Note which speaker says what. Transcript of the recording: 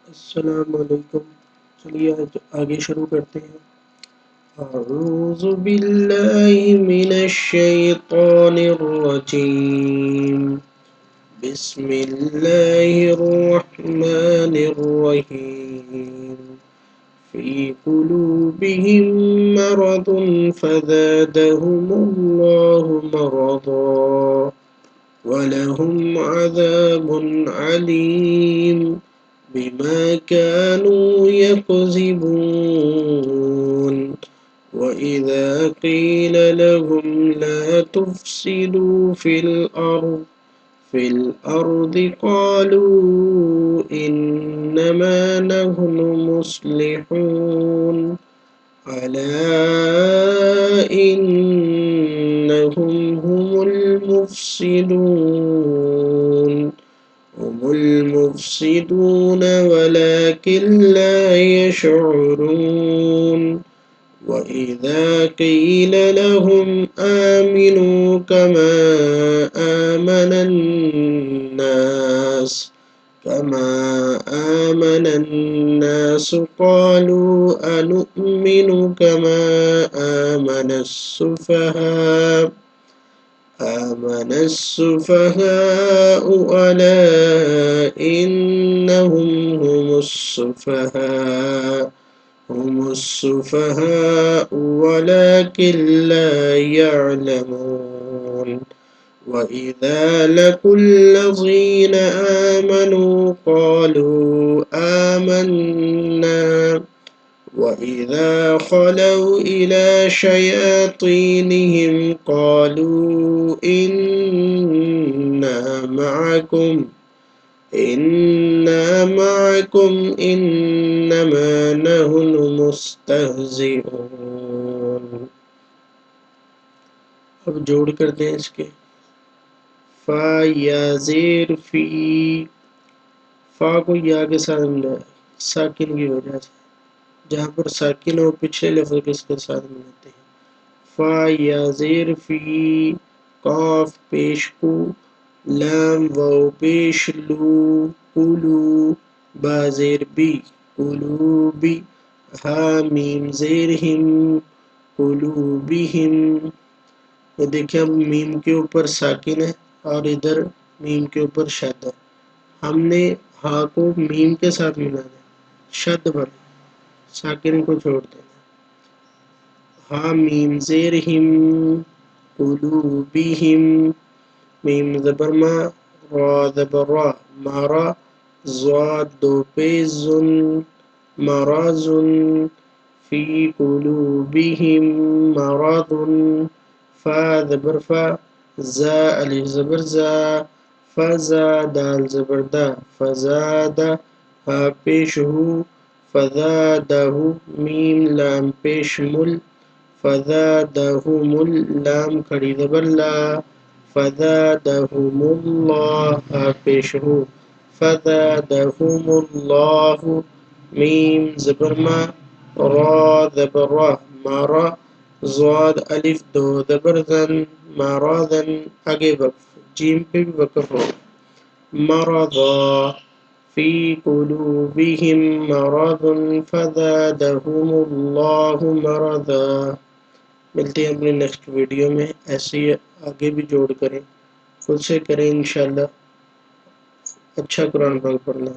Speaker 1: अस्सलाम वालेकुम। चलिए आज आगे शुरू करते हैं। अऊज़ु बिल्लाहि मिनश शैतानिर रजीम। बिस्मिल्लाहिर रहमानिर रहीम। फी कुलूबिहिम मरदुन फज़ादहुमुल्लाहु मरदा वलहुम अज़ाबुन अलीम बिमा कानू यकज़िबून वइज़ा क़ील लहुम ला तुफ़्सिदू फ़िल अर्दि क़ालू इन्नमा नहनु मुस्लिहून अला इन्नहुम हुमुल मुफ़्सिदून वलाकिन ला यशዑरून वइज़ा क़ील लहुम आमिनू कमा आमनन्नास क़ालू अनु'मिनु कमा आमनस्सुफ़हाअ अला इन्नहुम हुमुस्सुफ़हाअ वलाकिन ला यअलमून वइज़ा लक़ुल्लज़ीना आमनू क़ालू आमन्ना वइज़ा ख़लौ इला शयातीनिहिम क़ालू इन्ना मअकुम इन्नमा नहनु मुस्तहज़िऊन। अब जोड़ कर दें इसके। फ़ा या ज़ेर फ़ी, फ़ा को या के साथ मिलाया साकिन की वजह से, जहाँ पर साकिन हो पिछले लफ्ज़ के इसके साथ मिलाते हैं। फ़ा या ज़ेर फ़ी, काफ पेश कु, लाम वाव पेश लू, कुलू, बा ज़ेर बी, कुलूबी, हा मीम ज़ेर हिम, कुलूबिहिम। तो देखिए अब मीम के ऊपर साकिन है और इधर मीम के ऊपर शद है। हमने हा को मीम के साथ मिलाना है, शद पर साकिन को छोड़ देना। हा मीम ज़ेर हिम, कुलूबिहिम, मीम ज़बर मा, रा ज़बर रा, मारा, ज़ाद दो पेश ज़ुन, मराज़ुन, फ़ी कुलूबिहिम मरादुन, फ़ा ज़बर फ़ा, ज़ा अलिफ ज़बर ज़ा, फ़ज़ा दाल ज़बर दा, फ़ज़ादा, हा पेश हु, फ़ज़ादहु, मीम लाम पेश मुल, फ़ज़ादहुमुल, लाम खड़ी ज़बर ला, फ़ज़ादहुमुल्लाह, हा पेश हु, फ़ज़ादहुमुल्लाहु, मीम ज़बर मा, रा ज़बर रा, मारा, ज़ाद अलिफ दो ज़बर ज़न, माराज़न, आगे वक्फ, जीम पे भी वक्फ हो, मरज़ा, फ़ी कुलूबिहिम मरज़ुन फ़ज़ादहुमुल्लाहु मरज़ा। मिलते हैं अपने नेक्स्ट वीडियो में। ऐसे ही आगे भी जोड़ करें, खुद से करें इंशाल्लाह। अच्छा कुरान पाक पढ़ना।